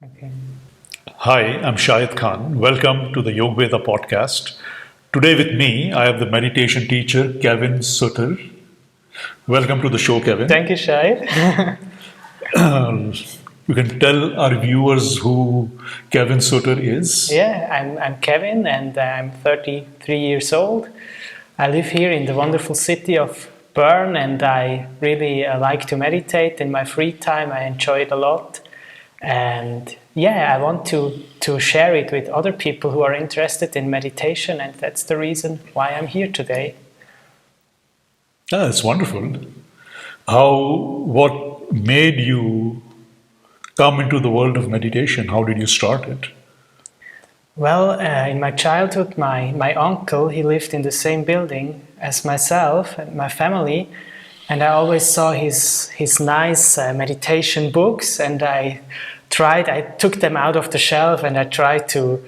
Okay. Hi, I'm Shahid Khan. Welcome to the Yogveda podcast. Today with me, I have the meditation teacher, Kevin Sutter. Welcome to the show, Kevin. Thank you, Shahid. You can tell our viewers who Kevin Sutter is. Yeah, I'm Kevin and I'm 33 years old. I live here in the wonderful city of Bern and I really like to meditate in my free time. I enjoy it a lot. And yeah, I want to share it with other people who are interested in meditation, and that's the reason why I'm here today. That's wonderful. What made you come into the world of meditation? How did you start it? Well, in my childhood, my uncle, he lived in the same building as myself and my family, and I always saw his nice meditation books, and I took them out of the shelf and I tried to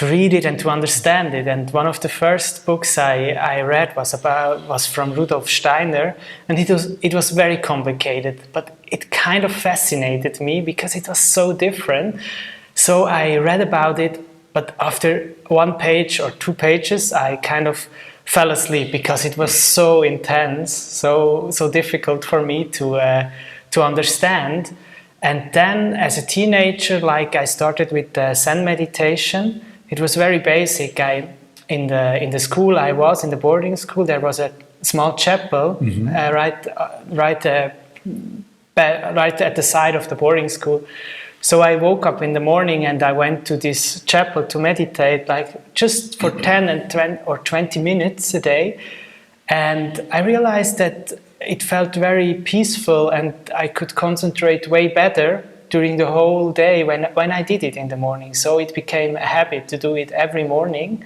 read it and to understand it. And one of the first books I read was from Rudolf Steiner, and it was very complicated, but it kind of fascinated me because it was so different. So I read about it, but after one page or two pages, I kind of fell asleep because it was so intense, so difficult for me to understand. And then, as a teenager, I started with Zen meditation. It was very basic. In the school I was in the boarding school, there was a small chapel right at the side of the boarding school. So I woke up in the morning and I went to this chapel to meditate, just for 10 or 20 minutes a day. And I realized that it felt very peaceful and I could concentrate way better during the whole day when I did it in the morning. So it became a habit to do it every morning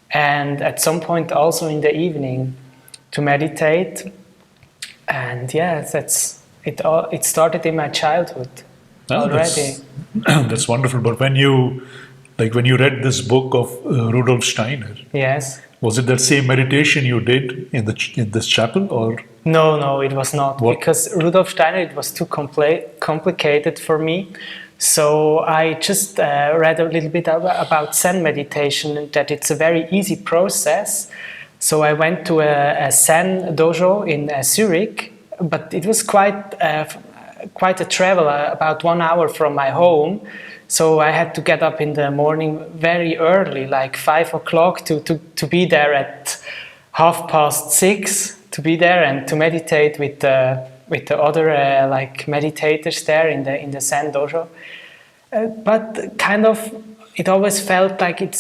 and at some point also in the evening to meditate. And yeah, it started in my childhood already. That's wonderful. But when you read this book of Rudolf Steiner, Yes. was it that same meditation you did in this chapel, or? No, it was not. What? Because Rudolf Steiner, it was too complicated for me. So I just read a little bit about Zen meditation, and that it's a very easy process. So I went to a Zen dojo in Zurich, but it was quite a travel, about 1 hour from my home. So I had to get up in the morning very early, like 5 o'clock, to be there at 6:30, to be there and to meditate with the other meditators there in the Zen dojo. But kind of, it always felt like it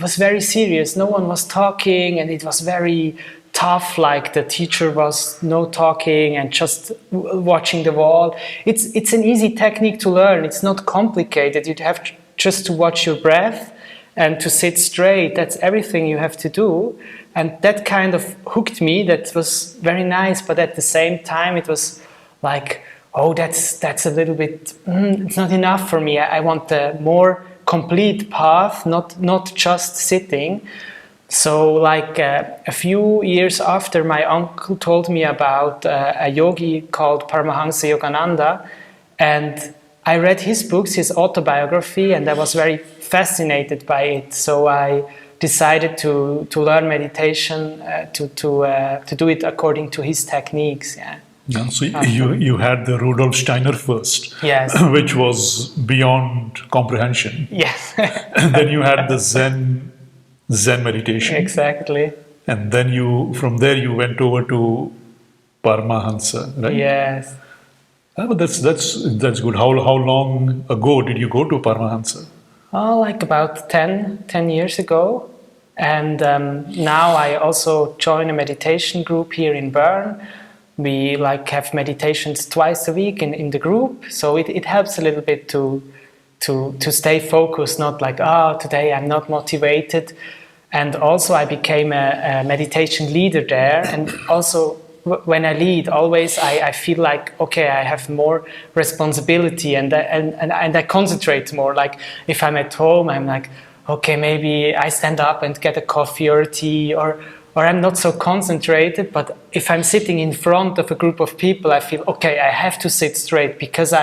was very serious. No one was talking, and it was very tough. Like the teacher was no talking and just watching the wall. It's an easy technique to learn. It's not complicated. You have just to watch your breath and to sit straight. That's everything you have to do. And that kind of hooked me. That was very nice. But at the same time, it was like, oh, that's a little bit. It's not enough for me. I want a more complete path, not just sitting. So a few years after, my uncle told me about a yogi called Paramahansa Yogananda, and I read his books, his autobiography, and I was very fascinated by it. So I decided to learn meditation, to do it according to his techniques. Yeah. Yeah, so you had the Rudolf Steiner first, Yes. which was beyond comprehension. Yes. And then you had the Zen meditation. Exactly. And then from there you went over to Paramahansa, right? Yes. But that's good. How long ago did you go to Paramahansa? Oh, like about 10 years ago. And now I also join a meditation group here in Bern. We have meditations twice a week in the group. So it helps a little bit to stay focused, not today I'm not motivated. And also I became a meditation leader there. And also when I lead, always I feel like, okay, I have more responsibility and I concentrate more. Like if I'm at home, I'm like, okay, maybe I stand up and get a coffee or a tea, or I'm not so concentrated. But if I'm sitting in front of a group of people, I feel, okay, I have to sit straight because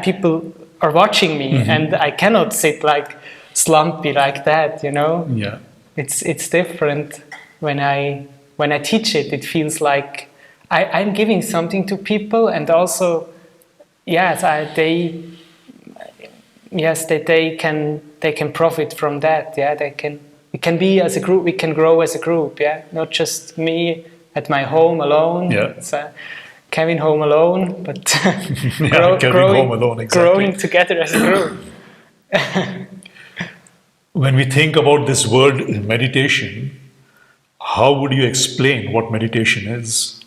people are watching me, and I cannot sit like slumpy like that, you know. Yeah. It's different when I teach it. It feels like I'm giving something to people, and also yes, they can profit from that. Yeah, we can be as a group. We can grow as a group. Yeah, not just me at my home alone. Yeah. It's Kevin home alone, but Home alone, exactly. growing together as a group. When we think about this word meditation, how would you explain what meditation is?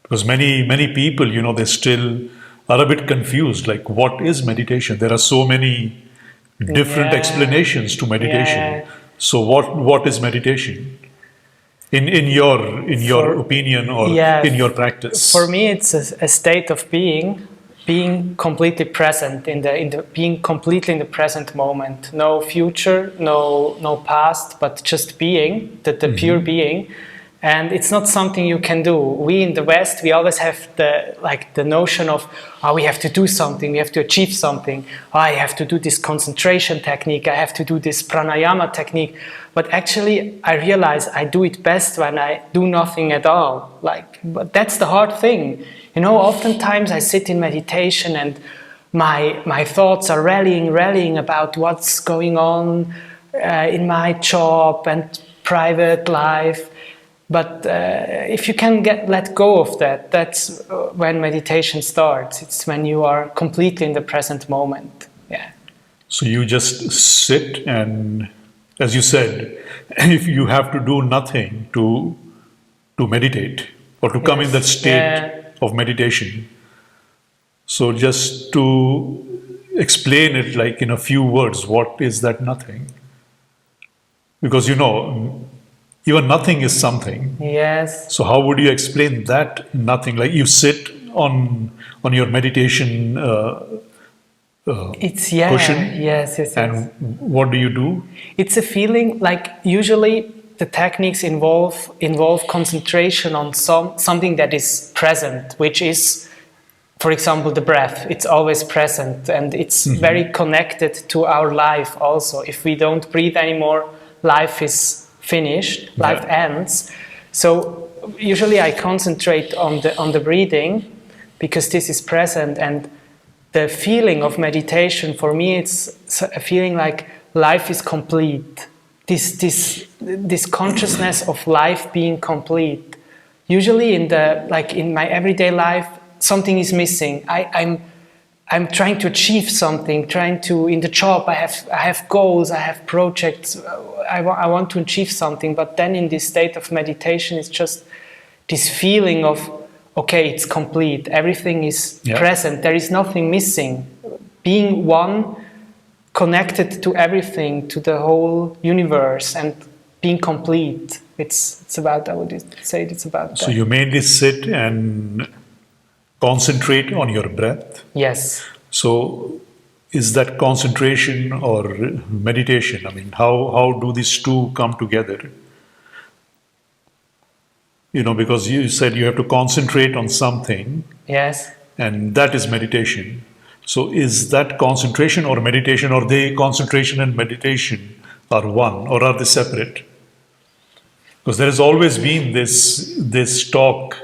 Because many people, you know, they still are a bit confused. Like, what is meditation? There are so many different explanations to meditation. Yeah. So, what is meditation? In your opinion or in your practice? For me, it's a state of being completely present being completely in the present moment. No future, no past, but just being, the pure being. And it's not something you can do. We in the West, we always have the notion of, we have to do something, we have to achieve something. I have to do this concentration technique, I have to do this pranayama technique. But actually, I realize I do it best when I do nothing at all. But that's the hard thing. You know, oftentimes I sit in meditation and my thoughts are rallying about what's going on in my job and private life. But if you can let go of that, that's when meditation starts. It's when you are completely in the present moment. Yeah. So you just sit and, as you said, if you have to do nothing to meditate or to come in that state of meditation. So just to explain it like in a few words, what is that nothing? Because, you know, even nothing is something. Yes. So how would you explain that nothing? Like you sit on your meditation cushion. Yes. And what do you do? It's a feeling like usually the techniques involve concentration on something that is present, which is, for example, the breath. It's always present, and it's very connected to our life also. If we don't breathe anymore, life is finished, life ends. So usually I concentrate on the breathing because this is present, and the feeling of meditation for me, it's a feeling like life is complete. This consciousness of life being complete. Usually in my everyday life, something is missing. I'm trying to achieve something, in the job, I have goals, I have projects, I want to achieve something, but then in this state of meditation, it's just this feeling of, okay, it's complete, everything is present, there is nothing missing. Being one, connected to everything, to the whole universe, and being complete. It's about, I would say it's about that. So you mainly sit and concentrate on your breath? Yes. So is that concentration or meditation? I mean, how do these two come together? You know, because you said you have to concentrate on something. Yes. And that is meditation. So is that concentration or meditation, or concentration and meditation are one, or are they separate? Because there has always been this talk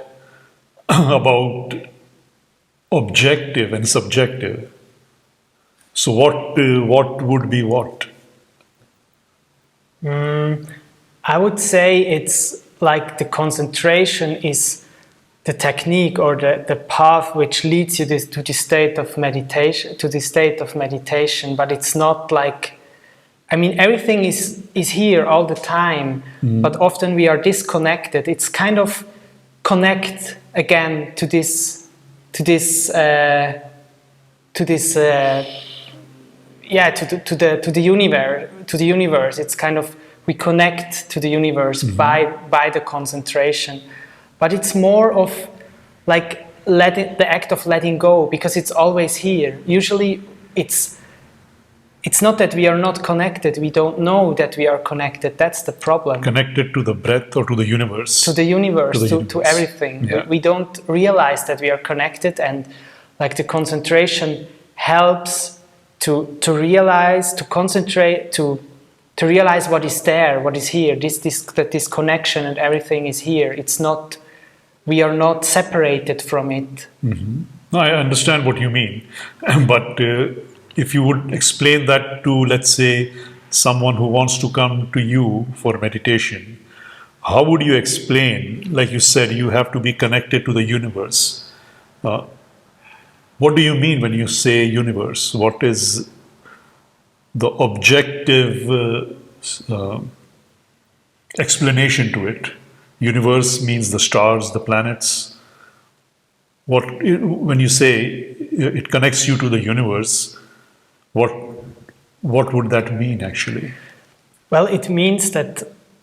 about objective and subjective. So what would be what? I would say it's like the concentration is the technique or the path which leads you to the state of meditation, but it's not like, I mean, everything is here all the time, but often we are disconnected. It's kind of connect again to the universe. It's kind of, we connect to the universe by the concentration, but it's more of like the act of letting go, because it's always here. Usually it's not that we are not connected, we don't know that we are connected. That's the problem. Connected to the breath or to the universe? To the universe, to everything. Yeah. We don't realize that we are connected, and like the concentration helps to realize, to concentrate, to realize what is there, what is here. This connection and everything is here. It's not. We are not separated from it. Mm-hmm. No, I understand what you mean, but if you would explain that to, let's say, someone who wants to come to you for meditation, how would you explain? Like you said, you have to be connected to the universe. What do you mean when you say universe? What is the objective explanation to it? Universe means the stars, the planets. When you say it connects you to the universe, what would that mean actually? Well, it means that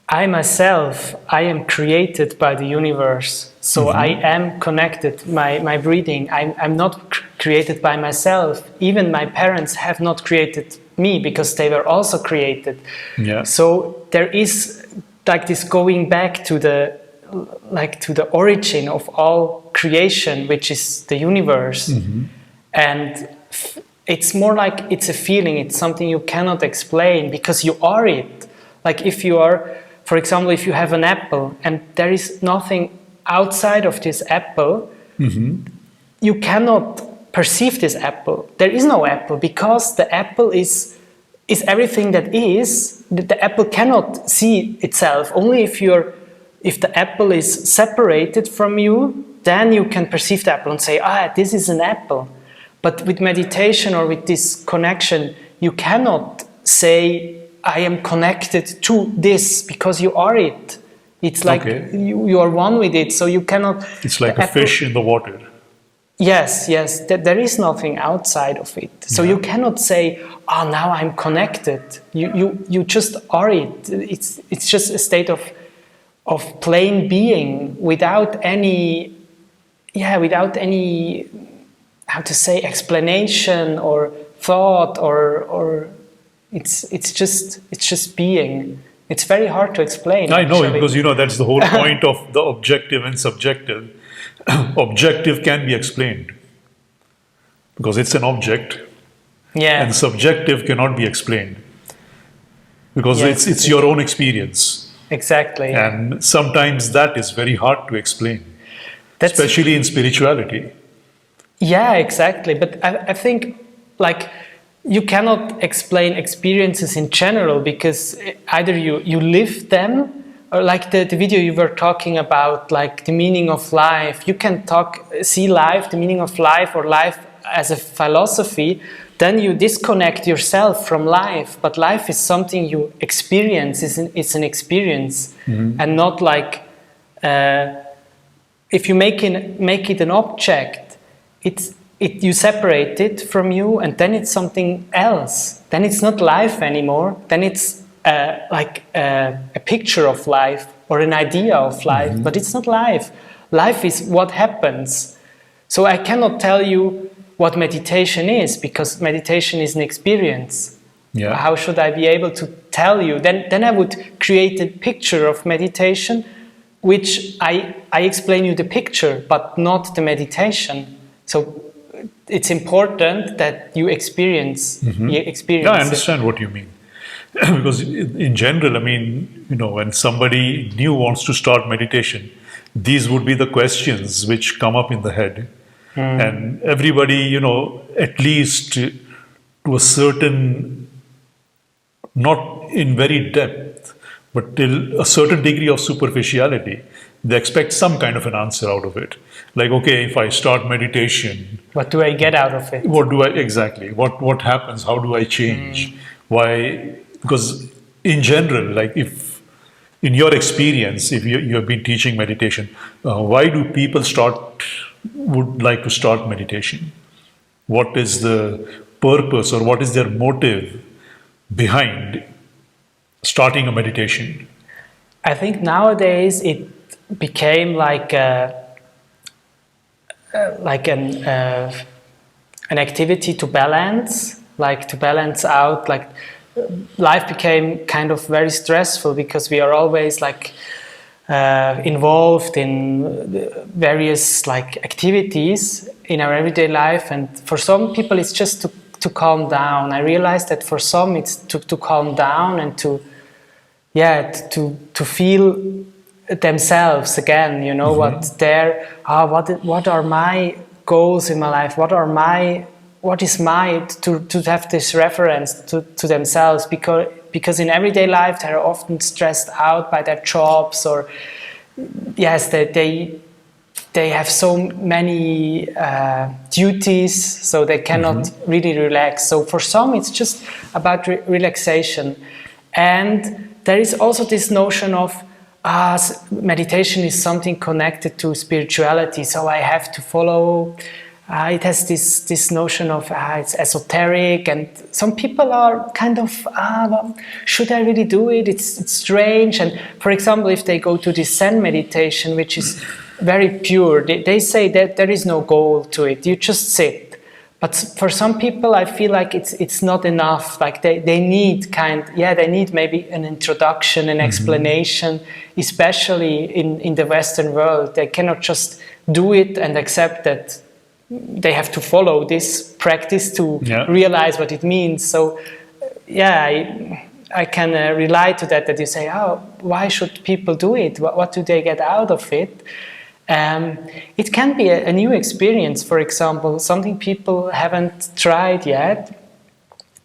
I myself, I am created by the universe. So I am connected, my breathing. I'm not created by myself. Even my parents have not created me because they were also created. Yeah. So there is like this going back to the origin of all creation, which is the universe. And it's more like it's a feeling, it's something you cannot explain because you are it. Like if you are, for example, if you have an apple and there is nothing outside of this apple, you cannot perceive this apple. There is no apple because the apple is everything that is. The apple cannot see itself. Only if the apple is separated from you, then you can perceive the apple and say, this is an apple. But with meditation or with this connection, you cannot say, I am connected to this because you are it. It's like you are one with it, so you cannot... It's like a fish in the water. Yes, there is nothing outside of it. So you cannot say, now I'm connected. You just are it. It's just a state of plain being without any, how to say, explanation or thought or it's just being. It's very hard to explain. I know, because that's the whole point of the objective and subjective. Objective can be explained because it's an object, and subjective cannot be explained because it's your own experience. Exactly. And sometimes that is very hard to explain, especially in spirituality. Yeah, exactly. But I think like you cannot explain experiences in general because either you live them, or like the video you were talking about, like the meaning of life. You can see life, the meaning of life, or life as a philosophy. Then you disconnect yourself from life. But life is something you experience. It's an experience, and not like if you make it an object. You separate it from you, and then it's something else. Then it's not life anymore. Then it's like a picture of life or an idea of life, but it's not life. Life is what happens. So I cannot tell you what meditation is because meditation is an experience. Yeah. How should I be able to tell you? Then I would create a picture of meditation, which I explain you the picture, but not the meditation. So it's important that you experience. Yeah, I understand what you mean. Because in general, I mean, when somebody new wants to start meditation, these would be the questions which come up in the head. And everybody, at least to a certain, not in very depth, but till a certain degree of superficiality, they expect some kind of an answer out of it. Like, okay, if I start meditation, what do I get out of it? Exactly? What happens? How do I change? Why? Because in general, like if in your experience, if you have been teaching meditation, why do people would like to start meditation? What is the purpose or what is their motive behind starting a meditation? I think nowadays it became like an activity to balance out. Like life became kind of very stressful because we are always like involved in various like activities in our everyday life, and for some people it's just to to calm down. I realized that for some it's to calm down and to feel themselves again, you know, what are my goals in my life, what is to have this reference to themselves, because in everyday life they're often stressed out by their jobs, or yes, they have so many duties, so they cannot really relax. So for some it's just about relaxation. And there is also this notion of meditation is something connected to spirituality, so I have to follow. It has this notion of it's esoteric, and some people are kind of, well, should I really do it? It's strange. And for example, if they go to the Zen meditation, which is very pure, they say that there is no goal to it. You just sit. But for some people, I feel like it's not enough. Like they need they need maybe an introduction, an explanation, especially in the Western world. They cannot just do it and accept that they have to follow this practice to realize what it means. So, I can relate to that you say, why should people do it? What do they get out of it? It can be a new experience, for example, something people haven't tried yet.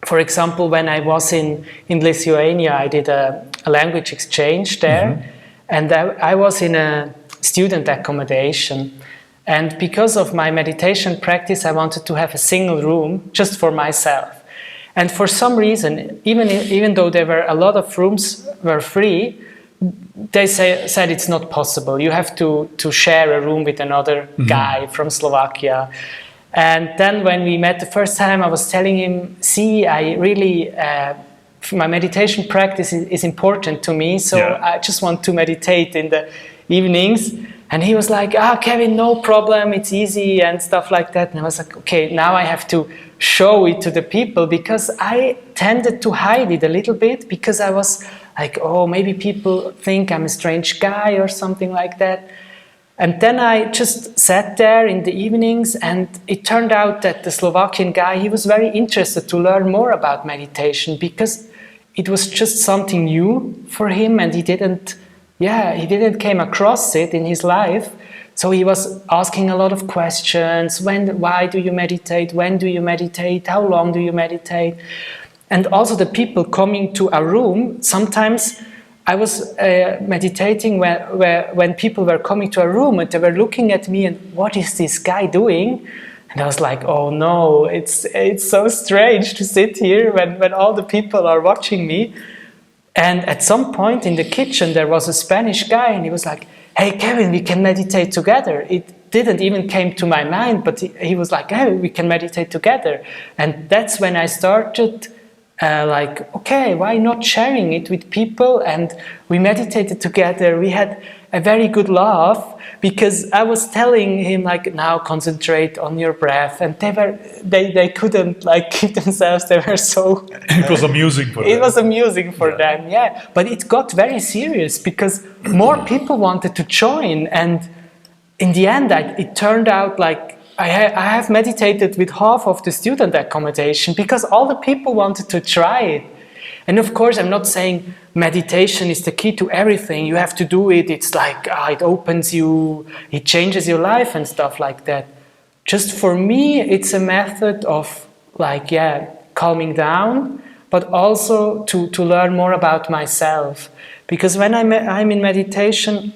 For example, when I was in Lithuania, I did a language exchange there, and I was in a student accommodation. And because of my meditation practice, I wanted to have a single room just for myself. And for some reason, even though there were a lot of rooms were free, they said it's not possible. You have to share a room with another guy from Slovakia. And then when we met the first time, I was telling him, I really, my meditation practice is important to me, so I just want to meditate in the evenings. And he was like, Kevin, no problem, it's easy and stuff like that. And I was like, okay, now I have to show it to the people, because I tended to hide it a little bit, because I was like, maybe people think I'm a strange guy or something like that. And then I just sat there in the evenings, and it turned out that the Slovakian guy, he was very interested to learn more about meditation, because it was just something new for him, and he didn't came across it in his life. So he was asking a lot of questions. Why do you meditate? When do you meditate? How long do you meditate? And also the people coming to a room, sometimes I was meditating when people were coming to a room and they were looking at me and, what is this guy doing? And I was like, oh no, it's so strange to sit here when all the people are watching me. And at some point in the kitchen, there was a Spanish guy, and he was like, hey, Kevin, we can meditate together. It didn't even came to my mind, but he was like, hey, we can meditate together. And that's when I started okay, why not sharing it with people? And we meditated together. We had a very good laugh, because I was telling him, like, now concentrate on your breath. And they couldn't keep themselves. They were so... It was amusing for them. It was amusing for them, yeah. But it got very serious, because more people wanted to join. And in the end, it turned out like I have meditated with half of the student accommodation, because all the people wanted to try it. And of course, I'm not saying meditation is the key to everything. You have to do it. It's like, it opens you, it changes your life and stuff like that. Just for me, it's a method of calming down, but also to learn more about myself. Because when I'm in meditation,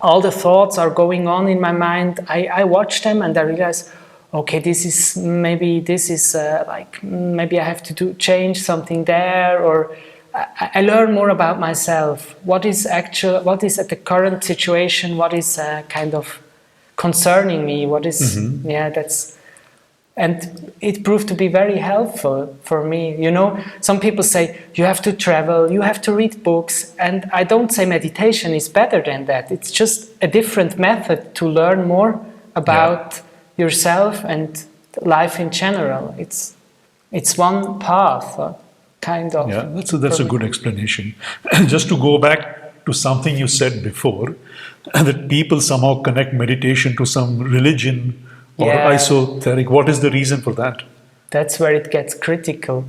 all the thoughts are going on in my mind. I watch them and I realize, okay, maybe I have to change something there, or I learn more about myself. What is at the current situation? What is kind of concerning me? What is and it proved to be very helpful for me. You know, some people say you have to travel, you have to read books, and I don't say meditation is better than that. It's just a different method to learn more about yourself and life in general. It's one path, kind of. Yeah, that's a good explanation. Just to go back to something you said before, that people somehow connect meditation to some religion or esoteric. What is the reason for that? that's where it gets critical.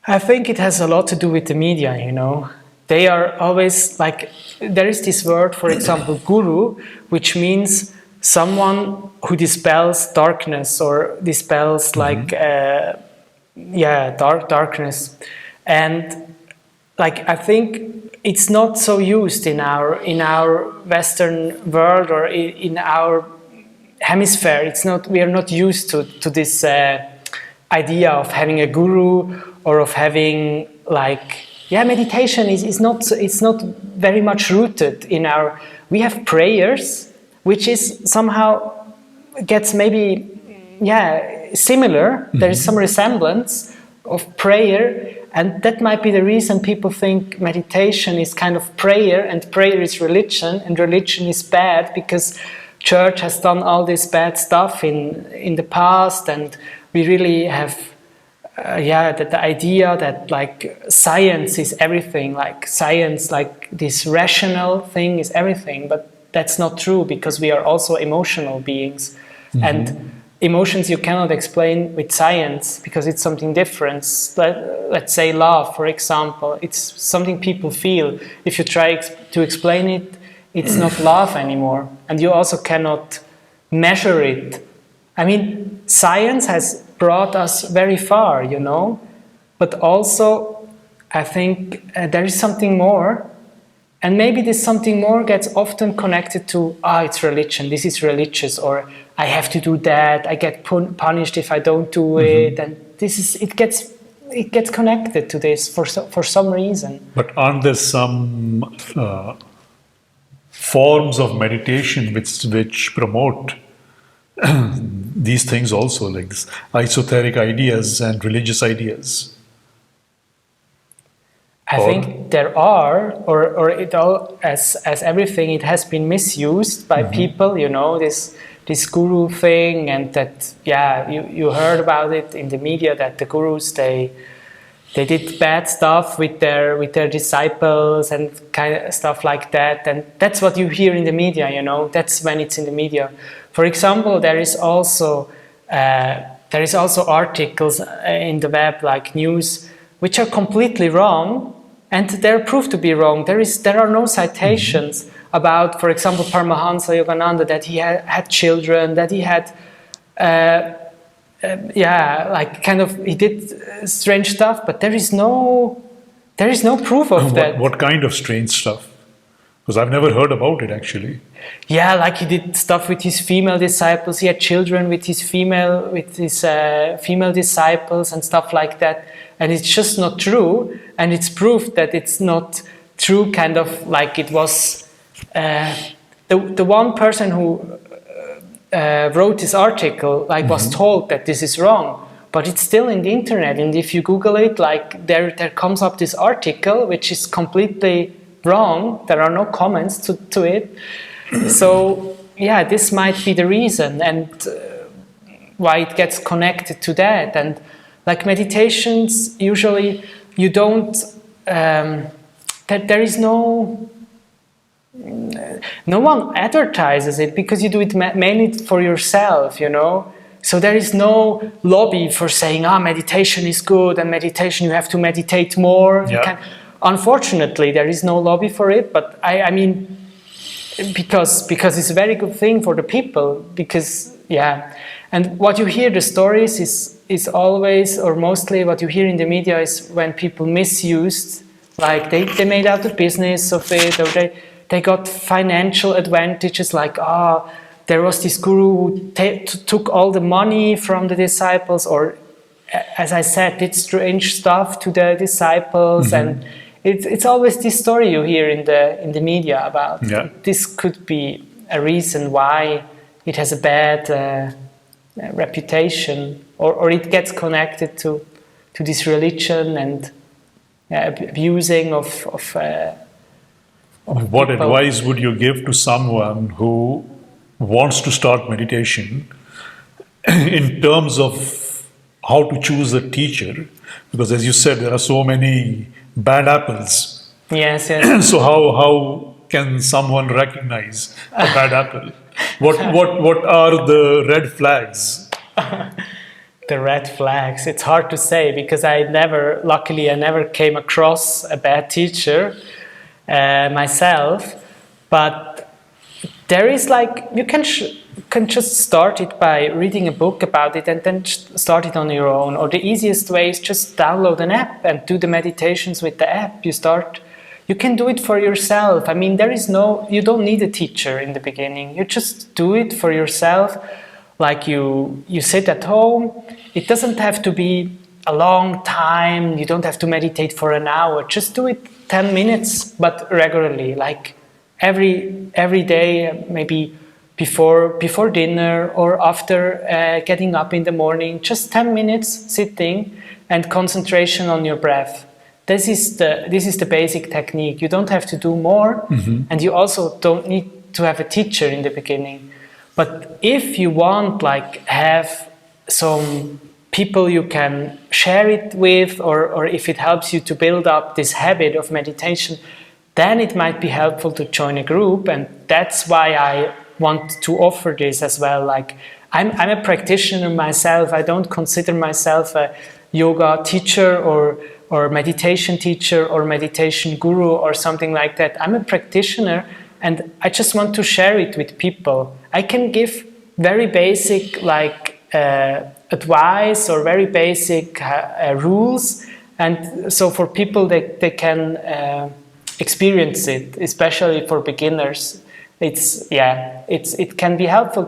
I think it has a lot to do with the media, you know. They are always like, there is this word, for example, guru, which means someone who dispels darkness or dispels darkness. And like, I think it's not so used in our Western world or in our hemisphere. It's not, we are not used to this idea of having a guru or of having like, meditation is not, it's not very much rooted in our, we have prayers, which is somehow gets maybe, similar. There is some resemblance of prayer, and that might be the reason people think meditation is kind of prayer, and prayer is religion, and religion is bad because church has done all this bad stuff in the past, and we really have that the idea that like science is everything, like science, like this rational thing is everything, but that's not true, because we are also emotional beings, and emotions you cannot explain with science because it's something different. Let's say love, for example, it's something people feel. If you try to explain it, it's not love anymore, and you also cannot measure it. I mean, science has brought us very far, you know, but also I think there is something more, and maybe this something more gets often connected to, it's religion, this is religious, or I have to do that, I get punished if I don't do it, and this is, it gets connected to this for some reason. But aren't there some forms of meditation which promote these things also, like this esoteric ideas and religious ideas? I think there are, or it all, as everything, it has been misused by people, you know, this guru thing, and that, you heard about it in the media, that the gurus, they did bad stuff with their disciples and kind of stuff like that, and that's what you hear in the media, you know, that's when it's in the media. For example, there is also articles in the web, like news, which are completely wrong, and they're proved to be wrong. There are no citations about, for example, Paramahansa Yogananda, that he had children, that he had, he did strange stuff, but there is no proof of that. What kind of strange stuff? Because I've never heard about it, actually. Yeah, like he did stuff with his female disciples. He had children with his female disciples and stuff like that. And it's just not true. And it's proof that it's not true. Kind of like it was the one person who wrote this article, like was told that this is wrong. But it's still in the internet. And if you Google it, like there comes up this article which is completely wrong. There are no comments to it. So, this might be the reason, and why it gets connected to that. And like meditations, usually you don't, there is no one advertises it, because you do it mainly for yourself, you know. So there is no lobby for saying, meditation is good, and meditation, you have to meditate more. Yeah. Unfortunately, there is no lobby for it, but I mean, because it's a very good thing for the people, because and what you hear, the stories is always, or mostly what you hear in the media is when people misused, like they made out a business of it, or they got financial advantages, like there was this guru who took all the money from the disciples, or as I said, did strange stuff to the disciples, and it's always this story you hear in the media about. This could be a reason why it has a bad reputation, or it gets connected to this religion and abusing of what people. Advice would you give to someone who wants to start meditation in terms of how to choose a teacher? Because as you said, there are so many bad apples. Yes. So how can someone recognize a bad apple? What are the red flags? The red flags. It's hard to say because luckily, I never came across a bad teacher myself. But there is like, you can just start it by reading a book about it and then start it on your own. Or the easiest way is just download an app and do the meditations with the app. You can do it for yourself. I mean, you don't need a teacher in the beginning. You just do it for yourself. Like you sit at home. It doesn't have to be a long time. You don't have to meditate for an hour. Just do it 10 minutes, but regularly. Like every day, maybe before dinner or after getting up in the morning. Just 10 minutes sitting and concentration on your breath. This is the basic technique. You don't have to do more, and you also don't need to have a teacher in the beginning. But if you want, like, have some people you can share it with, or if it helps you to build up this habit of meditation, then it might be helpful to join a group. And that's why I want to offer this as well. Like, I'm a practitioner myself. I don't consider myself a yoga teacher or meditation teacher or meditation guru or something like that. I'm a practitioner, and I just want to share it with people. I can give very basic advice or very basic rules, and so for people they can experience it, especially for beginners. It can be helpful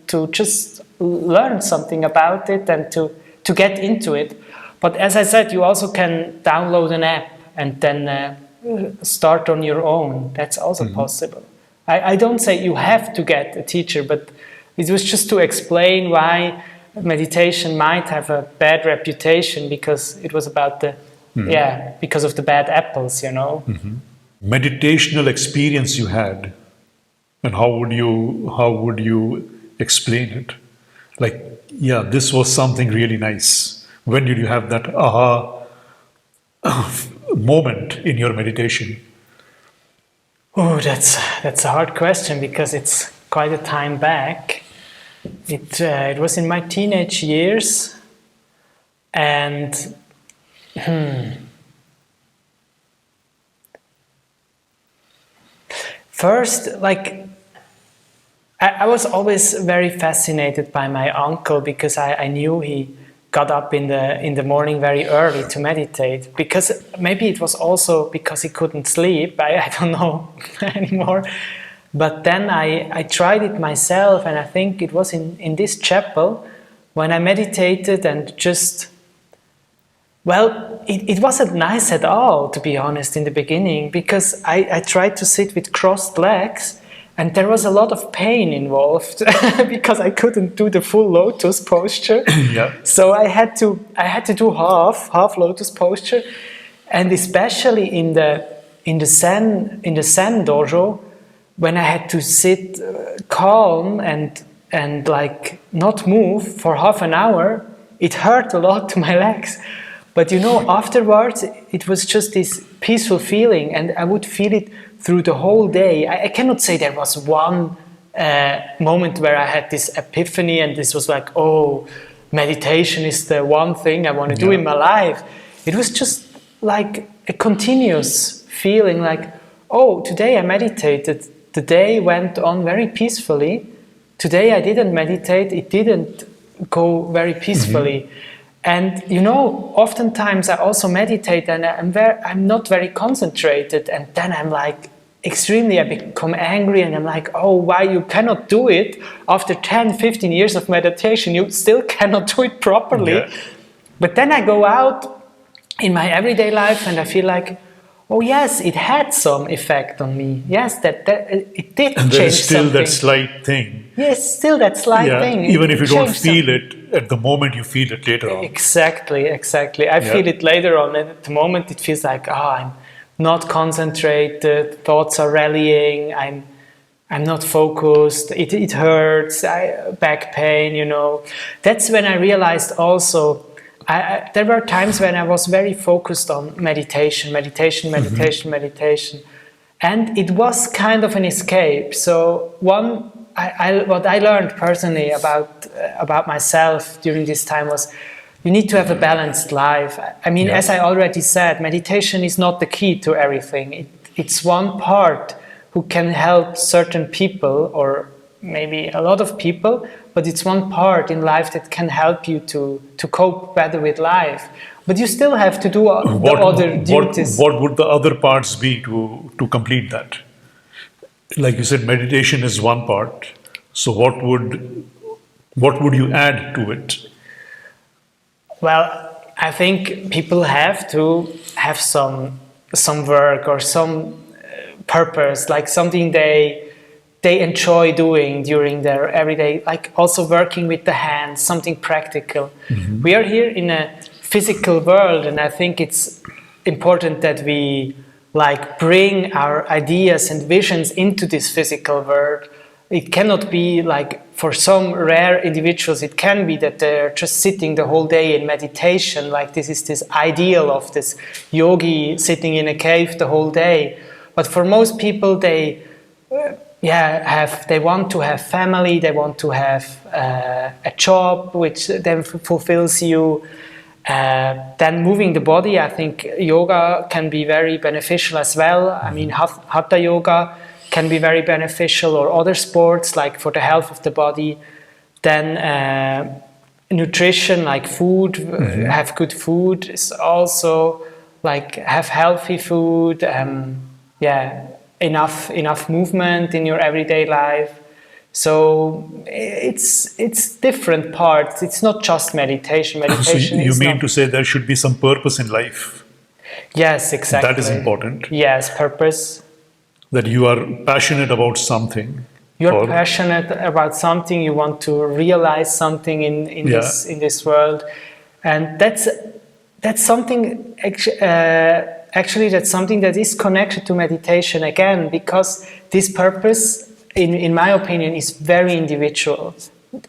to just learn something about it and to get into it. But as I said, you also can download an app and then start on your own. That's also possible. I don't say you have to get a teacher, but it was just to explain why meditation might have a bad reputation, because it was about because of the bad apples, you know. Meditational experience you had, and how would you explain it? Like, this was something really nice. When did you have that aha moment in your meditation? Oh, that's a hard question, because it's quite a time back. It was in my teenage years, and first, like, I was always very fascinated by my uncle, because I knew he got up in the morning very early to meditate, because maybe it was also because he couldn't sleep. I don't know anymore. But then I tried it myself, and I think it was in this chapel when I meditated, and it wasn't nice at all, to be honest, in the beginning, because I tried to sit with crossed legs, and there was a lot of pain involved because I couldn't do the full lotus posture. So I had to do half lotus posture, and especially in the Zen dojo, when I had to sit calm and like not move for half an hour, it hurt a lot to my legs. But afterwards, it was just this peaceful feeling, and I would feel it through the whole day. I cannot say there was one moment where I had this epiphany and this was like, oh, meditation is the one thing I want to do in my life. It was just like a continuous feeling, like, oh, today I meditated. The day went on very peacefully. Today I didn't meditate. It didn't go very peacefully. And oftentimes I also meditate, and I'm not very concentrated, and then I'm like I become angry, and I'm like, oh, why you cannot do it after 10-15 years of meditation? You still cannot do it properly. But then I go out in my everyday life, and I feel like, oh yes, it had some effect on me. Yes, that it did and change something. There is still that slight thing. Yes, still that slight thing. Even if you don't feel it at the moment, you feel it later on. Exactly. I feel it later on, and at the moment it feels like, I'm not concentrated, thoughts are rallying, I'm not focused, it hurts, back pain, That's when I realized also, there were times when I was very focused on meditation, and it was kind of an escape. So what I learned personally about myself during this time was you need to have a balanced life. I mean, as I already said, meditation is not the key to everything. It's one part who can help certain people or maybe a lot of people, but it's one part in life that can help you to cope better with life. But you still have to do the other duties. What would the other parts be to complete that? Like you said, meditation is one part. So what would you add to it? Well, I think people have to have some work or some purpose, like something they enjoy doing during their everyday, like also working with the hands, something practical. Mm-hmm. We are here in a physical world, and I think it's important that we like bring our ideas and visions into this physical world. It cannot be like, for some rare individuals, it can be that they're just sitting the whole day in meditation, like this is this ideal of this yogi sitting in a cave the whole day. But for most people, they want to have family, they want to have a job which then fulfills you. Then moving the body, I think yoga can be very beneficial as well. I mean, hatha yoga can be very beneficial, or other sports like for the health of the body. Then nutrition, like food, have good food is also like have healthy food. Enough movement in your everyday life. So it's different parts. It's not just meditation. Meditation. So you mean to say there should be some purpose in life? Yes, exactly. That is important. Yes, purpose. That you are passionate about something. You're passionate about something. You want to realize something in this world, and that's something. Actually, that's something that is connected to meditation again, because this purpose, in my opinion, is very individual.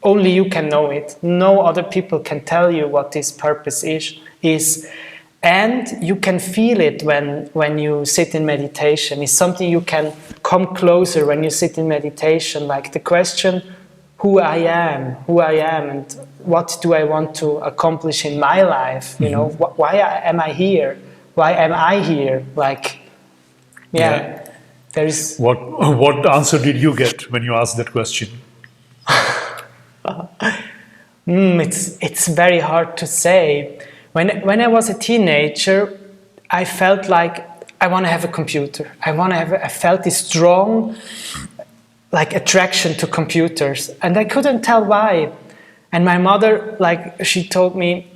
Only you can know it. No other people can tell you what this purpose is. And you can feel it when you sit in meditation. It's something you can come closer when you sit in meditation. Like the question, who I am, and what do I want to accomplish in my life? You know, why am I here? Why am I here? Like, there is. What answer did you get when you asked that question? It's very hard to say. When I was a teenager, I felt like I want to have a computer. I felt this strong, like, attraction to computers, and I couldn't tell why. And my mother, like, she told me,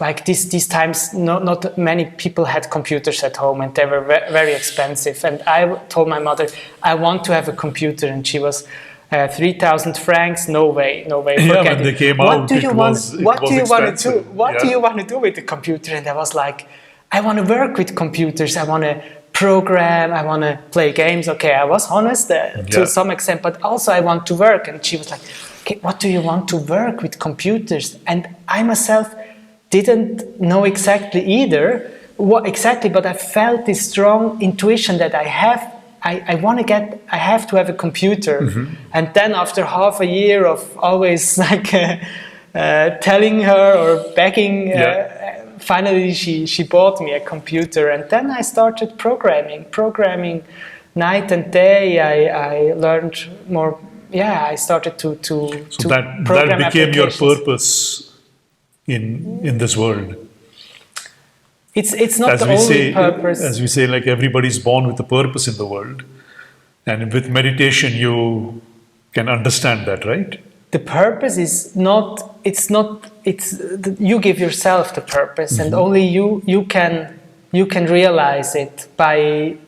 like these times, not many people had computers at home, and they were very expensive. And I told my mother, I want to have a computer, and she was 3,000 francs. No way. Yeah, when they came out, what do you want to do with the computer? And I was like, I want to work with computers. I want to program. I want to play games. Okay, I was honest to some extent, but also I want to work. And she was like, okay, what do you want to work with computers? And I myself didn't know exactly either what exactly, but I felt this strong intuition that I have to have a computer. Mm-hmm. And then after half a year of always like telling her or begging, finally she bought me a computer, and then I started programming night and day. I learned more. I started to that became your purpose in this world. It's not the only purpose. As we say, like, everybody's born with a purpose in the world, and with meditation you can understand that, right? The purpose is not. It's you give yourself the purpose, and only you can realize it by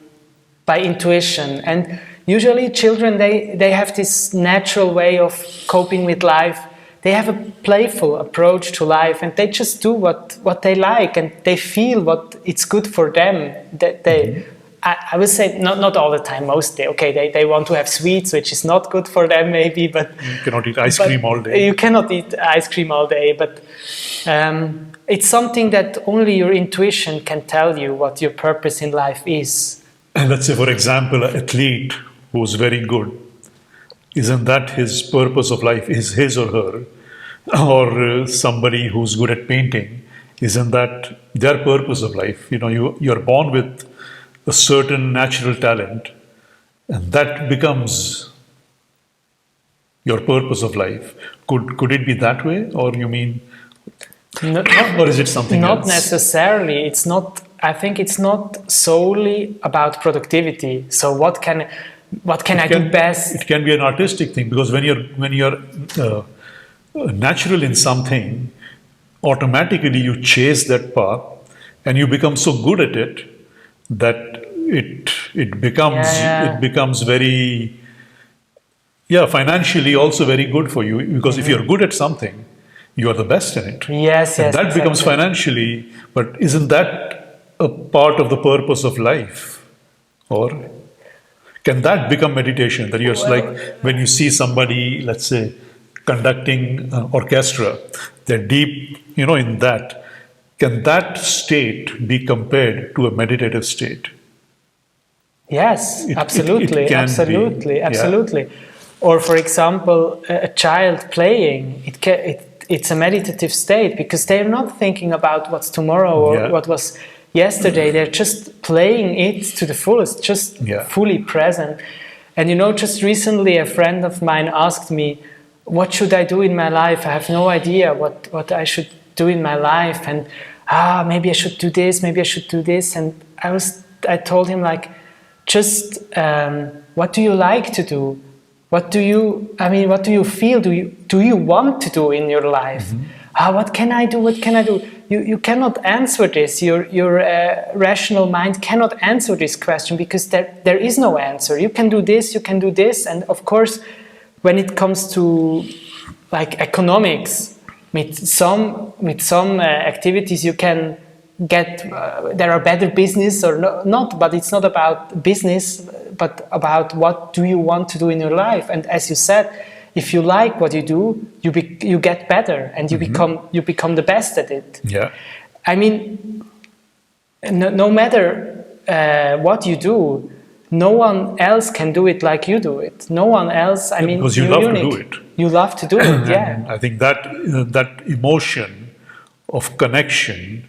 intuition. And usually children, they have this natural way of coping with life. They have a playful approach to life, and they just do what they like, and they feel what it's good for them. I would say not all the time, mostly. Okay, they want to have sweets, which is not good for them, maybe. But you cannot eat ice cream all day. You cannot eat ice cream all day, but it's something that only your intuition can tell you what your purpose in life is. And let's say, for example, an athlete who's very good, isn't that his purpose of life? Is his or her, or somebody who's good at painting, isn't that their purpose of life? You're born with a certain natural talent, and that becomes your purpose of life. Could it be that way, or you mean, or is it something else? Not necessarily. It's not. I think it's not solely about productivity. So what can I do best? It can be an artistic thing, because when you're natural in something, automatically you chase that path, and you become so good at it that it becomes very financially also very good for you, because if you're good at something, you are the best in it. Yes, and that exactly. becomes financially, but isn't that a part of the purpose of life? Or can that become meditation? That you're like, when you see somebody, let's say, conducting orchestra, they're deep, in that. Can that state be compared to a meditative state? Yes, absolutely, it can absolutely, be, absolutely. Or, for example, a child playing, it's a meditative state, because they're not thinking about what's tomorrow or what was yesterday. They're just playing it to the fullest, just fully present. And just recently a friend of mine asked me, what should I do in my life? I have no idea what I should do in my life. And maybe I should do this, maybe I should do this. And I told him, like, just what do you like to do? What do you feel? Do you want to do in your life? What can I do? What can I do? You cannot answer this. Your rational mind cannot answer this question, because there is no answer. You can do this, you can do this, and of course, when it comes to like economics, with some activities you can get. There are better business or not, but it's not about business, but about what do you want to do in your life. And as you said, if you like what you do, you get better, and you become the best at it. Yeah. I mean, no matter what you do, no one else can do it like you do it. No one else. I mean, because you love to do it. You love to do it. Yeah. I think that emotion of connection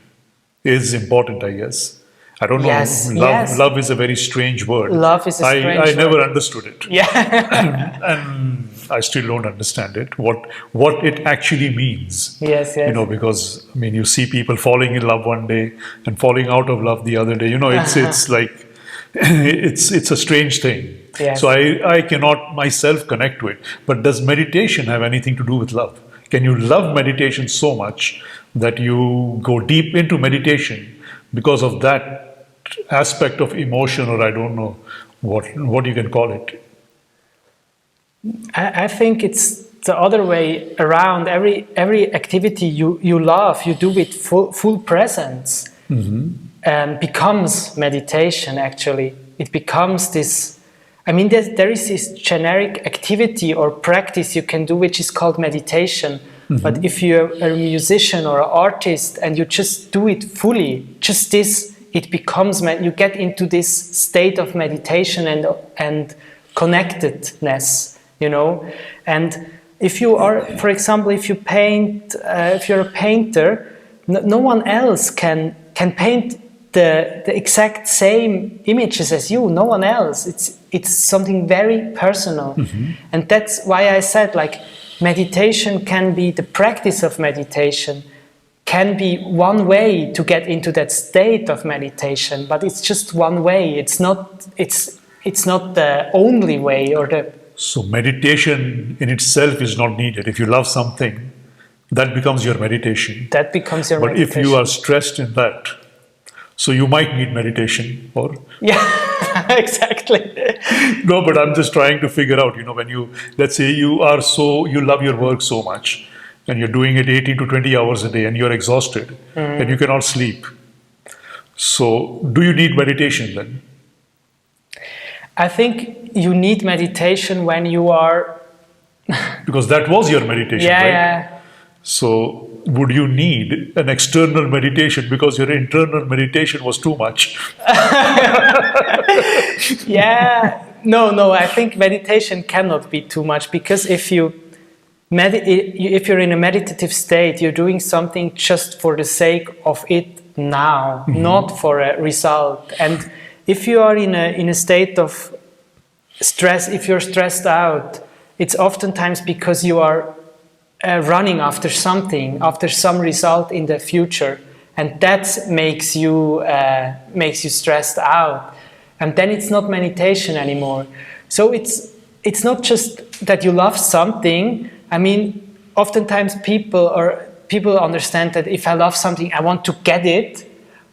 is important, I guess. I don't know. Yes, Love is a very strange word. Love is a strange word. I never understood it. Yeah. and I still don't understand it. What it actually means. Yes. Because you see people falling in love one day and falling out of love the other day. It's like it's a strange thing. Yes. So I cannot myself connect to it. But does meditation have anything to do with love? Can you love meditation so much that you go deep into meditation because of that aspect of emotion, or I don't know what you can call it? I think it's the other way around. Every activity you love, you do with full presence, becomes meditation. Actually, it becomes this. There is this generic activity or practice you can do, which is called meditation. But if you're a musician or an artist and you just do it fully, just this, it becomes, you get into this state of meditation and connectedness, And if you are, for example, if you paint, if you're a painter, no one else can paint the exact same images as you. No one else. It's something very personal, and that's why I said, like, meditation can be, the practice of meditation can be one way to get into that state of meditation, but it's just one way. It's not the only way or the. So meditation in itself is not needed. If you love something, that becomes your meditation. That becomes your meditation. But if you are stressed in that, so you might need meditation, or? Yeah, exactly. No, but I'm just trying to figure out, when let's say you love your work so much, and you're doing it 18 to 20 hours a day, and you're exhausted, and you cannot sleep. So do you need meditation then? I think you need meditation when you are... Because that was your meditation, right? Yeah. So would you need an external meditation because your internal meditation was too much? Yeah, No, I think meditation cannot be too much, because if you're in a meditative state, you're doing something just for the sake of it now, not for a result. And if you are in a state of stress, if you're stressed out, it's oftentimes because you are running after something, after some result in the future, and that makes you stressed out. And then it's not meditation anymore. So it's not just that you love something. I mean, oftentimes people understand that if I love something, I want to get it.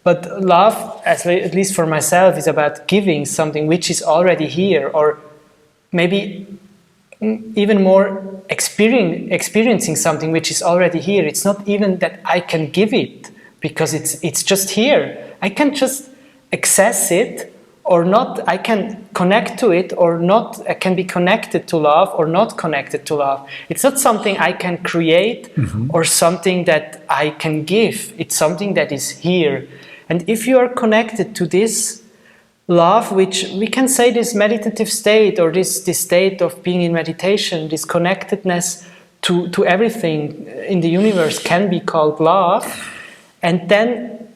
But love, at least for myself, is about giving something which is already here, or maybe even more experiencing something which is already here. It's not even that I can give it, because it's just here. I can just access it or not. I can connect to it or not. I can be connected to love or not connected to love. It's not something I can create or something that I can give. It's something that is here. And if you are connected to this love, which we can say this meditative state, or this state of being in meditation, this connectedness to everything in the universe can be called love. And then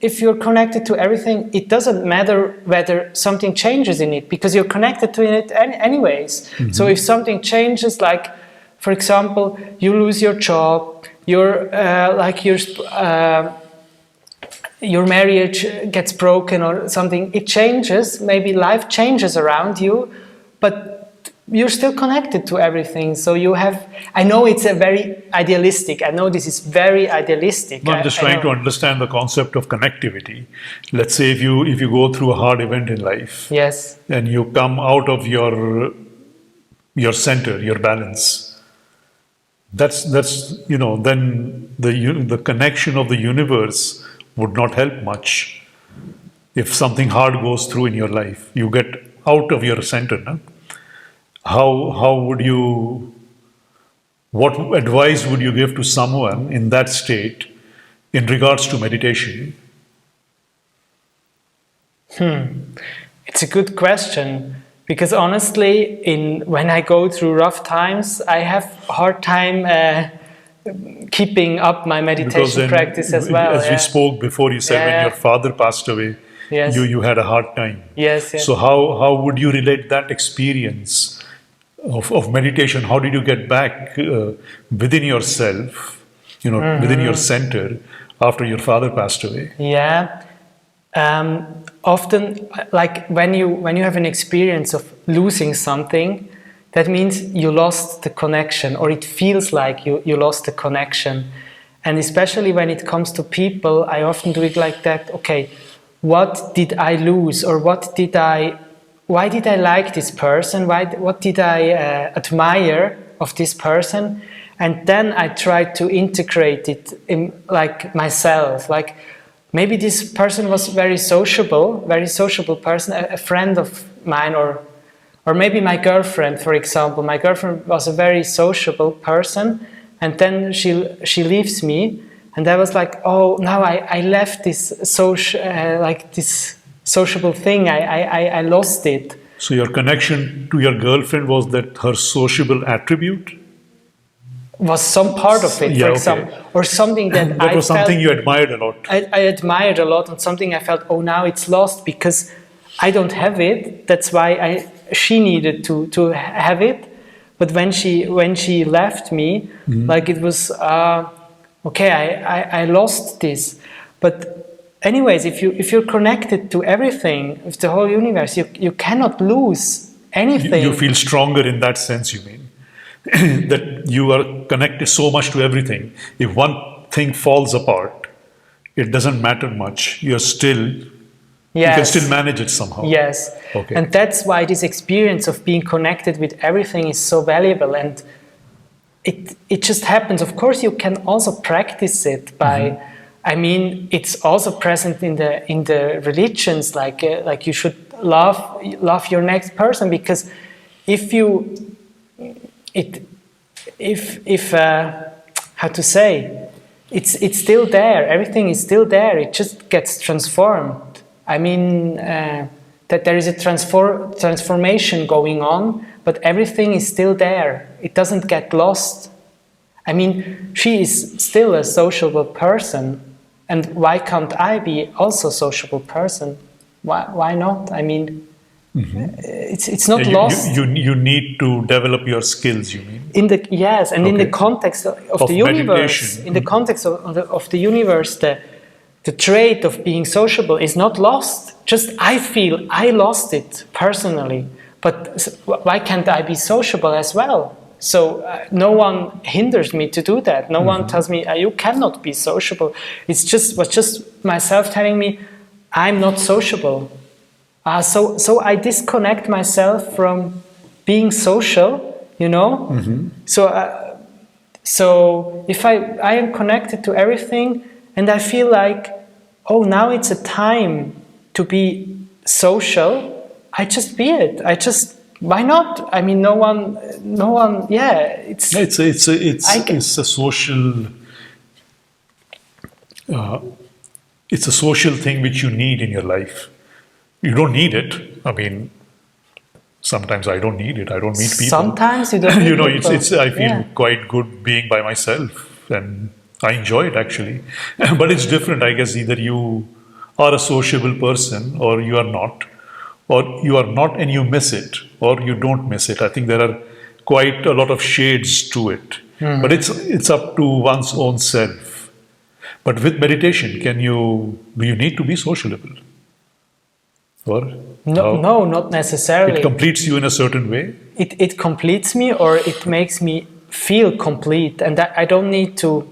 if you're connected to everything, it doesn't matter whether something changes in it, because you're connected to it anyways. So if something changes, like, for example, you lose your job, your marriage gets broken or something, it changes, maybe life changes around you, but you're still connected to everything. So I know it's a very idealistic, I know this is very idealistic. No, I'm just trying to understand the concept of connectivity. Let's say if you go through a hard event in life, yes, and you come out of your center, your balance, that's then the connection of the universe would not help much. If something hard goes through in your life, you get out of your center, no? What advice would you give to someone in that state in regards to meditation? It's a good question, because honestly, when I go through rough times, I have a hard time keeping up my meditation practice as well. As we spoke before, you said when your father passed away, you had a hard time. Yes. So how would you relate that experience of meditation? How did you get back within yourself, within your center after your father passed away? Yeah. Often, like when you have an experience of losing something, that means you lost the connection, or it feels like you lost the connection. And especially when it comes to people, I often do it like that. Okay, what did I lose, or why did I like this person? What did I admire of this person? And then I try to integrate it in, like, myself. Like, maybe this person was very sociable person, a friend of mine, or maybe my girlfriend, for example. My girlfriend was a very sociable person, and then she leaves me, and I was like, oh, now I left this this sociable thing. I lost it. So your connection to your girlfriend was that her sociable attribute? Was some part of it, for example, or something that that was something you admired a lot. I admired a lot, and something I felt, oh, now it's lost because I don't have it. That's why she needed to have it. But when she left me, like, it was okay. I lost this. But anyways, if you're connected to everything, with the whole universe, you cannot lose anything. You feel stronger in that sense, you mean? That you are connected so much to everything. If one thing falls apart, it doesn't matter much. You can still manage it somehow. Yes. Okay. And that's why this experience of being connected with everything is so valuable. And it just happens. Of course, you can also practice it by. I mean, it's also present in the religions. Like you should love your next person, because if how to say, it's still there. Everything is still there. It just gets transformed. I mean, that there is a transformation going on, but everything is still there. It doesn't get lost. I mean, she is still a sociable person, and why can't I be also a sociable person? Why not? I mean, it's not lost. You need to develop your skills, you mean? In the in the context of the universe, in the context of the universe, the trait of being sociable is not lost. Just I feel I lost it personally, but why can't I be sociable as well? So no one hinders me to do that. No one tells me you cannot be sociable. Was just myself telling me I'm not sociable. So I disconnect myself from being social, you know. So if I am connected to everything, and I feel like, oh, now it's a time to be social, I just be it. Why not? I mean, no one. Yeah, it's a social. It's a social thing which you need in your life. You don't need it. I mean, sometimes I don't need it. I don't meet people. Sometimes you don't. You know, I feel quite good being by myself, and I enjoy it actually. But it's different, I guess. Either you are a sociable person, or you are not. Or you are not and you miss it, or you don't miss it. I think there are quite a lot of shades to it. But it's up to one's own self. But with meditation, do you need to be sociable? Or no, not necessarily. It completes you in a certain way? It completes me, or it makes me feel complete, and I don't need to.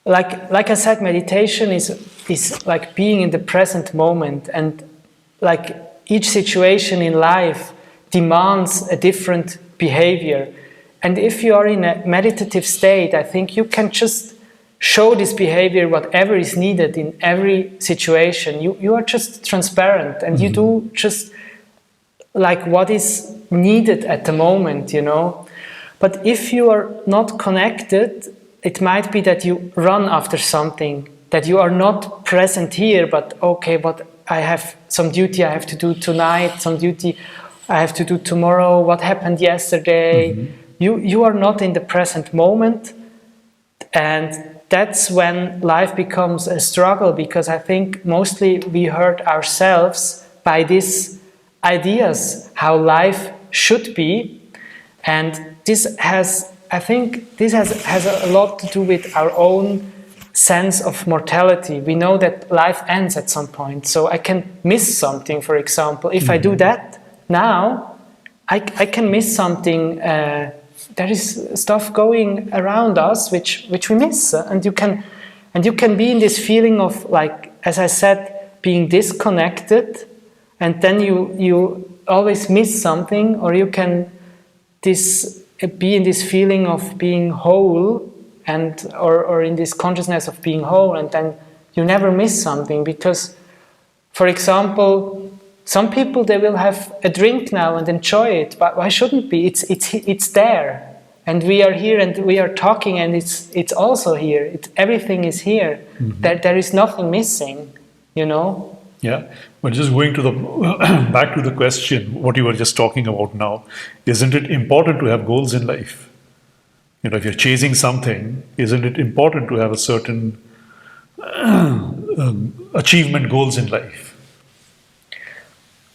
Like I said, meditation is like being in the present moment, and like each situation in life demands a different behavior. And if you are in a meditative state, I think you can just show this behavior, whatever is needed in every situation. You are just transparent, and you do just like what is needed at the moment, you know. But if you are not connected, it might be that you run after something, that you are not present here, but okay, but I have some duty I have to do tonight, some duty I have to do tomorrow, what happened yesterday. You are not in the present moment, and that's when life becomes a struggle, because I think mostly we hurt ourselves by these ideas how life should be, and this has a lot to do with our own sense of mortality. We know that life ends at some point, so I can miss something, for example. If I do that now, I can miss something. There is stuff going around us which we miss, and you can be in this feeling of, like, as I said, being disconnected, and then you always miss something, or you can be in this feeling of being whole, and or in this consciousness of being whole, and then you never miss something. Because, for example, some people, they will have a drink now and enjoy it, but why shouldn't be? It's there, and we are here, and we are talking, and it's also here. Everything is here. There is nothing missing, you know. Yeah, but just going to back to the question, what you were just talking about now, isn't it important to have goals in life? You know, if you're chasing something, isn't it important to have a certain achievement goals in life?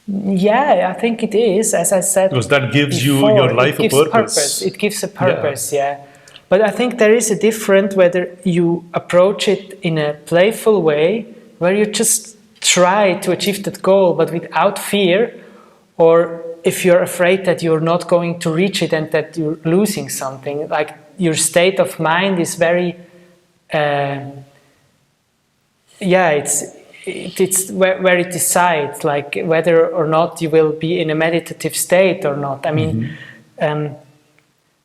Yeah, I think it is, as I said. Because that gives your life a purpose. It gives a purpose, yeah. But I think there is a difference whether you approach it in a playful way, where you just try to achieve that goal, but without fear, or if you're afraid that you're not going to reach it and that you're losing something. Like, your state of mind is very, it's where it decides, like, whether or not you will be in a meditative state or not. I mean,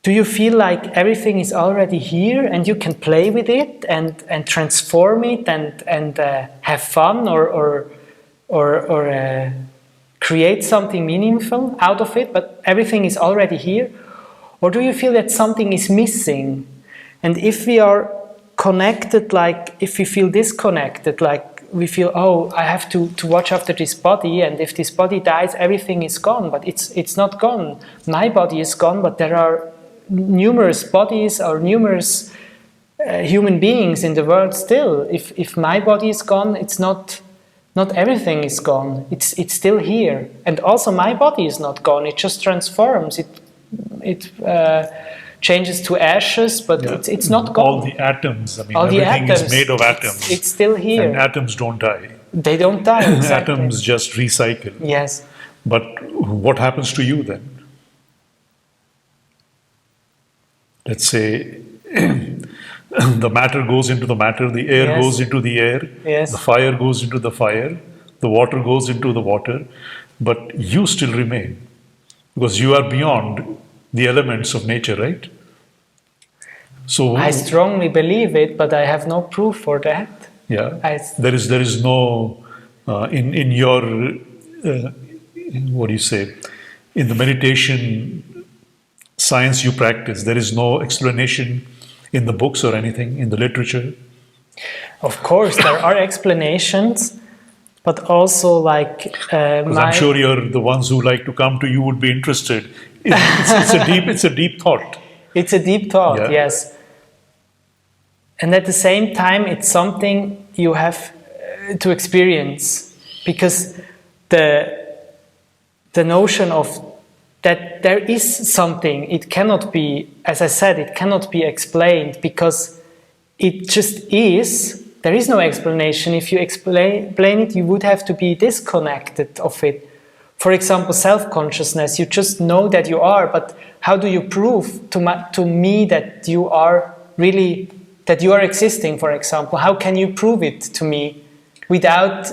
do you feel like everything is already here and you can play with it and transform it and have fun or create something meaningful out of it, but everything is already here? Or do you feel that something is missing? And if we are connected, like if we feel disconnected, like we feel, oh, I have to watch after this body, and if this body dies, everything is gone. But it's not gone. My body is gone, but there are numerous bodies or numerous human beings in the world still. If my body is gone, it's not everything is gone. It's still here, and also my body is not gone. It just transforms. It changes to ashes, but it's not gone. All the atoms. I mean, everything is made of atoms. It's still here. And atoms don't die. They don't die. Exactly. Atoms just recycle. Yes. But what happens to you then? Let's say the matter goes into the matter, the air goes into the air, the fire goes into the fire, the water goes into the water, but you still remain because you are beyond the elements of nature, right? So I strongly believe it, but I have no proof for that. Yeah, there is no in your what do you say, in the meditation science you practice, there is no explanation in the books or anything in the literature. Of course, there are explanations, but also like I'm sure you're the ones who like to come to you would be interested. It's a deep thought. It's a deep thought, yes. And at the same time, it's something you have to experience, because the notion of that there is something, it cannot be, as I said, it cannot be explained, because it just is. There is no explanation. If you explain it, you would have to be disconnected of it. For example, self-consciousness, you just know that you are, but how do you prove to me that you are really, that you are existing, for example? How can you prove it to me without,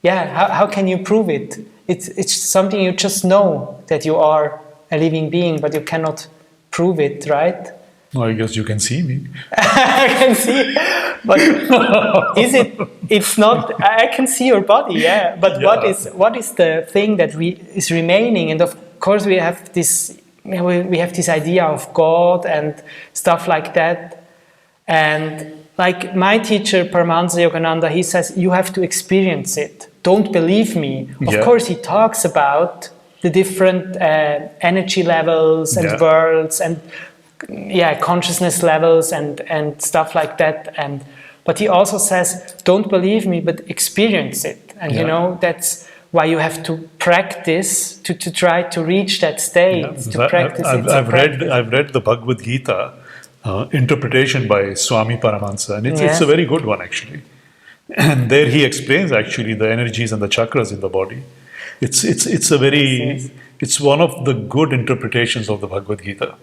how can you prove it? It's something you just know, that you are a living being, but you cannot prove it, right? Well, I guess you can see me. I can see, but it's not, I can see your body, but what is the thing that is remaining? And of course we have this idea of God and stuff like that. And like my teacher, Paramahansa Yogananda, he says, you have to experience it. Don't believe me. Of course, he talks about the different energy levels and worlds and consciousness levels and stuff like that. But he also says, don't believe me, but experience it. And you know, that's why you have to practice to try to reach that state. I've read the Bhagavad Gita interpretation by Swami Paramahansa, and it's a very good one actually. And there he explains actually the energies and the chakras in the body. It's one of the good interpretations of the Bhagavad Gita.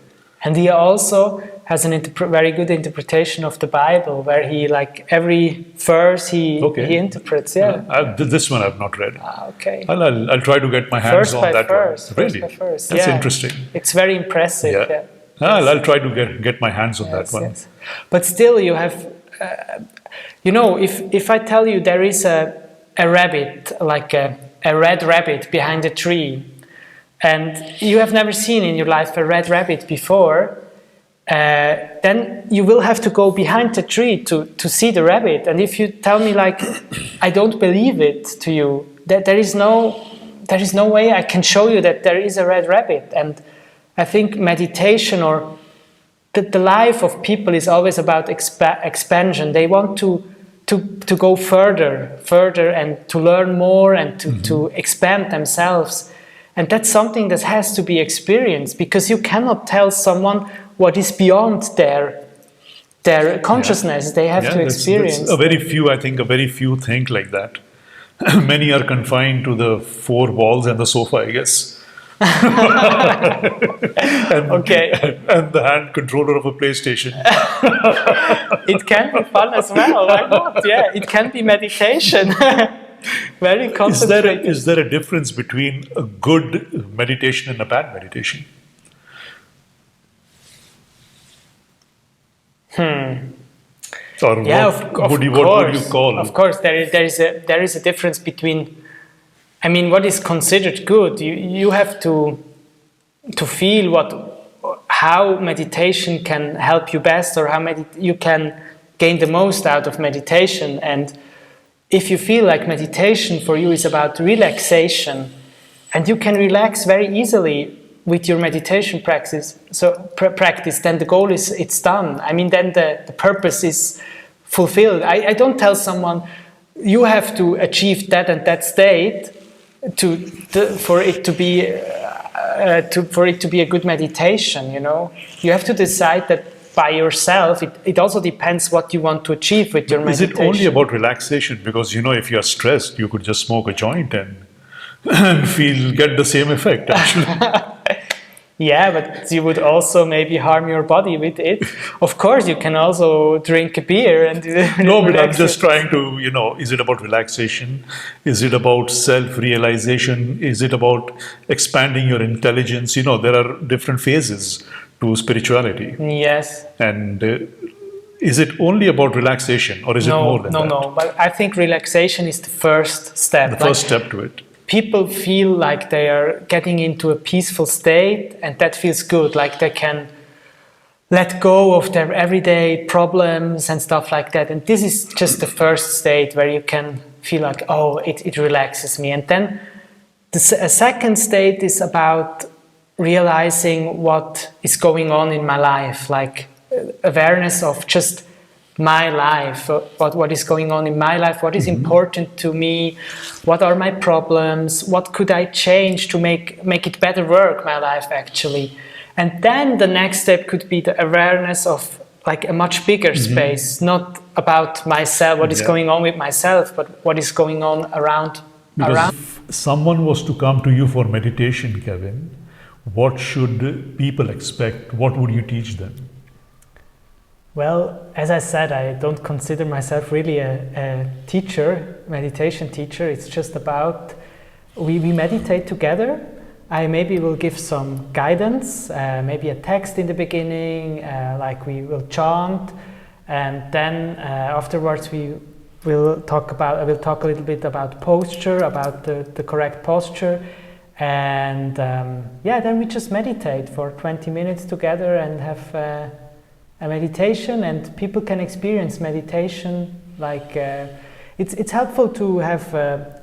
And he also has a very good interpretation of the Bible, where he, like every verse, he interprets. This one I've not read. Okay. I'll try to get my hands on that one. Really? That's interesting. It's very impressive. I'll try to get my hands on that one. Yes. But still, you have, if I tell you there is a rabbit, like a red rabbit behind a tree, and you have never seen in your life a red rabbit before, then you will have to go behind the tree to see the rabbit. And if you tell me, like, I don't believe it to you, that there is no way I can show you that there is a red rabbit. And I think meditation or the life of people is always about expansion. They want to go further and to learn more and to expand themselves. And that's something that has to be experienced, because you cannot tell someone what is beyond their consciousness. They have to experience. That's a very few think like that. Many are confined to the four walls and the sofa, I guess. And the hand controller of a PlayStation. It can be fun as well. Why not? Yeah, it can be meditation. Very concentrated. Is there a difference between a good meditation and a bad meditation? Or what would you call? Of course, there is a difference between. I mean, what is considered good? You have to feel how meditation can help you best, or how you can gain the most out of meditation. And if you feel like meditation for you is about relaxation, and you can relax very easily with your meditation practice, then the goal is it's done. I mean, then the purpose is fulfilled. I don't tell someone you have to achieve that and that state for it to be a good meditation. You know, you have to decide that by yourself. It also depends what you want to achieve with your meditation. Is it only about relaxation? Because if you are stressed, you could just smoke a joint and get the same effect, actually. Yeah, but you would also maybe harm your body with it. Of course, you can also drink a beer and no, but I'm just trying to, is it about relaxation? Is it about self-realization? Is it about expanding your intelligence? There are different phases to spirituality. Yes. And is it only about relaxation, or is it more than that? No. But I think relaxation is the first step. The first step to it. People feel like they are getting into a peaceful state, and that feels good, like they can let go of their everyday problems and stuff like that. And this is just the first state where you can feel like, oh, it relaxes me. And then the second state is about realizing what is going on in my life, like awareness of just my life, what is going on in my life, what is important to me, what are my problems, what could I change to make it better work, my life actually. And then the next step could be the awareness of like a much bigger space, not about myself, what is going on with myself, but what is going on around. If someone was to come to you for meditation, Kevin, what should people expect? What would you teach them? Well, as I said, I don't consider myself really a teacher, meditation teacher. It's just about, we meditate together. I maybe will give some guidance, maybe a text in the beginning, like we will chant. And then afterwards I will talk a little bit about posture, about the correct posture. And then we just meditate for 20 minutes together and have a meditation, and people can experience meditation like it's helpful to have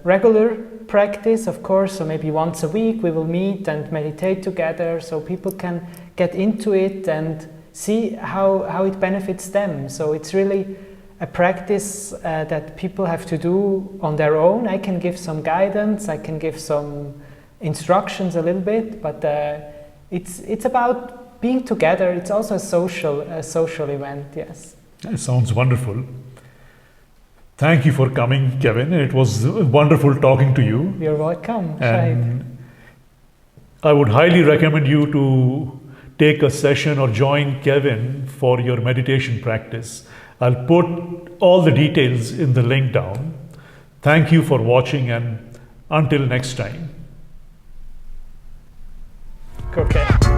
regular practice, of course, so maybe once a week we will meet and meditate together so people can get into it and see how it benefits them. So it's really a practice that people have to do on their own. I can give some guidance, I can give some instructions a little bit, but it's about being together. It's also a social event, yes. It sounds wonderful. Thank you for coming, Kevin. It was wonderful talking to you. You're welcome, and Shahid. I would highly recommend you to take a session or join Kevin for your meditation practice. I'll put all the details in the link down. Thank you for watching, and until next time. Okay.